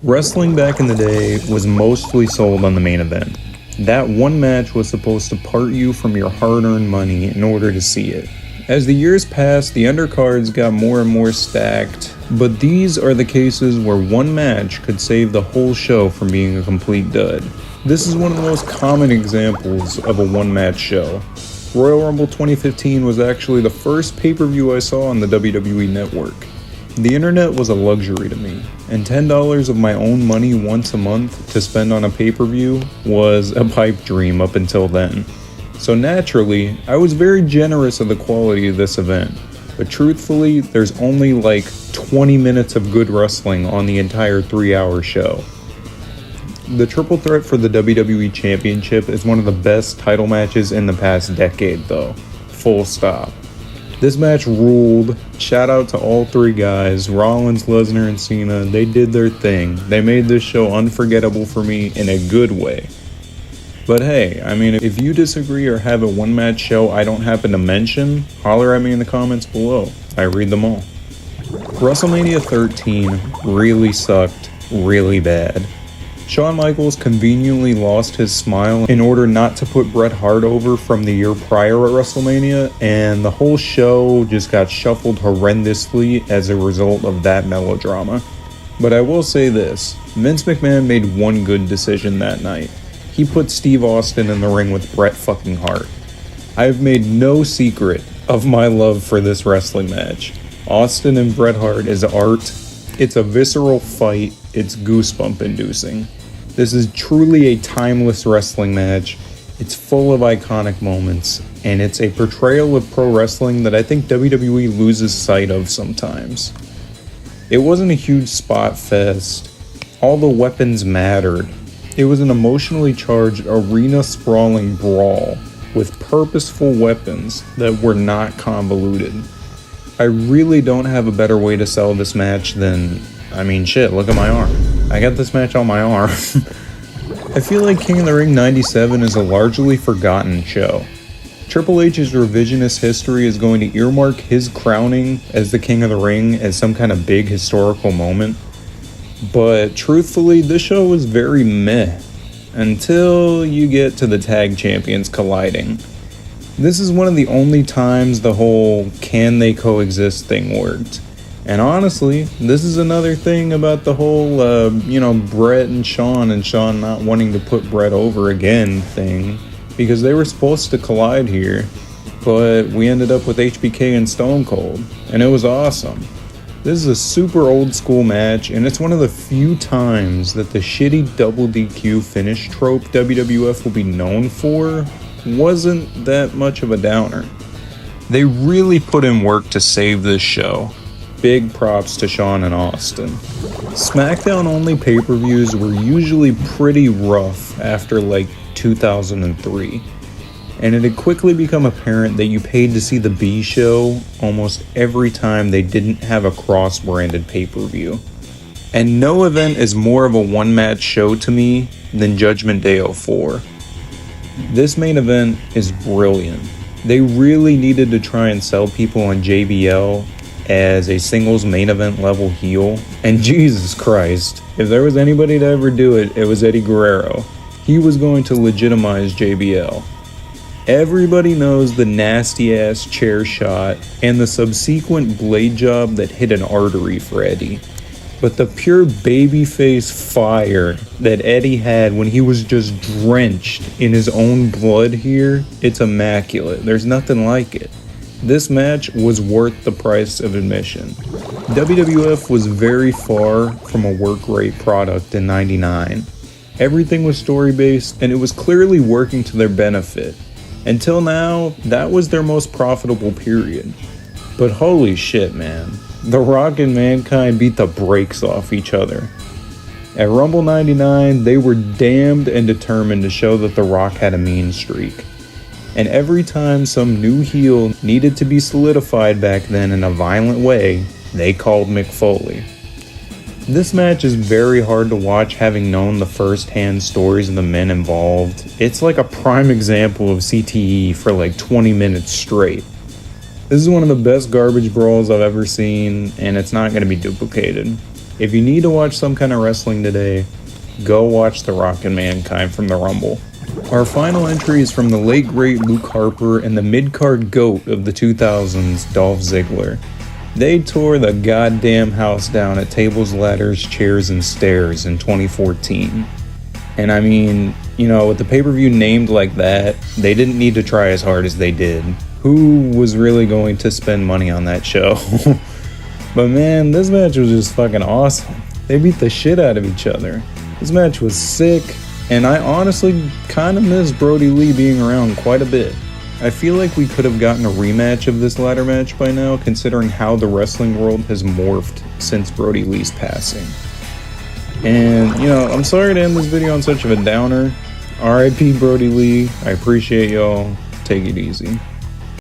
Wrestling back in the day was mostly sold on the main event. That one match was supposed to part you from your hard-earned money in order to see it. As the years passed, the undercards got more and more stacked, but these are the cases where one match could save the whole show from being a complete dud. This is one of the most common examples of a one-match show. Royal Rumble 2015 was actually the first pay-per-view I saw on the WWE Network. The internet was a luxury to me, and $10 of my own money once a month to spend on a pay-per-view was a pipe dream up until then. So naturally, I was very generous of the quality of this event, but truthfully, there's only like 20 minutes of good wrestling on the entire 3-hour show. The triple threat for the WWE Championship is one of the best title matches in the past decade though, full stop. This match ruled. Shout out to all three guys, Rollins, Lesnar, and Cena. They did their thing. They made this show unforgettable for me in a good way. But hey, I mean, if you disagree or have a one-match show I don't happen to mention, holler at me in the comments below. I read them all. WrestleMania 13 really sucked really bad. Shawn Michaels conveniently lost his smile in order not to put Bret Hart over from the year prior at WrestleMania, and the whole show just got shuffled horrendously as a result of that melodrama. But I will say this, Vince McMahon made one good decision that night. He put Steve Austin in the ring with Bret fucking Hart. I've made no secret of my love for this wrestling match. Austin and Bret Hart is art. It's a visceral fight. It's goosebump inducing. This is truly a timeless wrestling match. It's full of iconic moments, and it's a portrayal of pro wrestling that I think WWE loses sight of sometimes. It wasn't a huge spot fest. All the weapons mattered. It was an emotionally charged arena sprawling brawl with purposeful weapons that were not convoluted. I really don't have a better way to sell this match than, I mean shit, look at my arm. I got this match on my arm. I feel like King of the Ring 97 is a largely forgotten show. Triple H's revisionist history is going to earmark his crowning as the King of the Ring as some kind of big historical moment. But truthfully, this show was very meh until you get to the tag champions colliding. This is one of the only times the whole can they coexist thing worked. And honestly, this is another thing about the whole, Bret and Shawn not wanting to put Bret over again thing. Because they were supposed to collide here, but we ended up with HBK and Stone Cold. And it was awesome. This is a super old school match, and it's one of the few times that the shitty double DQ finish trope WWF will be known for wasn't that much of a downer. They really put in work to save this show. Big props to Shawn and Austin. SmackDown only pay-per-views were usually pretty rough after like 2003. And it had quickly become apparent that you paid to see the B show almost every time they didn't have a cross-branded pay-per-view. And no event is more of a one-match show to me than Judgment Day 04. This main event is brilliant. They really needed to try and sell people on JBL as a singles main event level heel, and Jesus Christ, if there was anybody to ever do it, it was Eddie Guerrero. He was going to legitimize JBL. Everybody knows the nasty ass chair shot and the subsequent blade job that hit an artery for Eddie. But the pure babyface fire that Eddie had when he was just drenched in his own blood here, it's immaculate. There's nothing like it. This match was worth the price of admission. WWF was very far from a work rate product in '99. Everything was story based and it was clearly working to their benefit. Until now, that was their most profitable period. But holy shit, man. The Rock and Mankind beat the brakes off each other. At Rumble 99, they were damned and determined to show that The Rock had a mean streak. And every time some new heel needed to be solidified back then in a violent way, they called Mick Foley. This match is very hard to watch having known the first-hand stories of the men involved. It's like a prime example of CTE for like 20 minutes straight. This is one of the best garbage brawls I've ever seen, and it's not going to be duplicated. If you need to watch some kind of wrestling today, go watch The Rock and Mankind from the Rumble. Our final entry is from the late great Luke Harper and the mid-card GOAT of the 2000s, Dolph Ziggler. They tore the goddamn house down at tables, ladders, chairs, and stairs in 2014. And I mean, you know, with the pay-per-view named like that, they didn't need to try as hard as they did. Who was really going to spend money on that show? But man, this match was just fucking awesome. They beat the shit out of each other. This match was sick, and I honestly kind of miss Brody Lee being around quite a bit. I feel like we could have gotten a rematch of this ladder match by now, considering how the wrestling world has morphed since Brody Lee's passing. And, you know, I'm sorry to end this video on such of a downer. RIP Brody Lee. I appreciate y'all. Take it easy.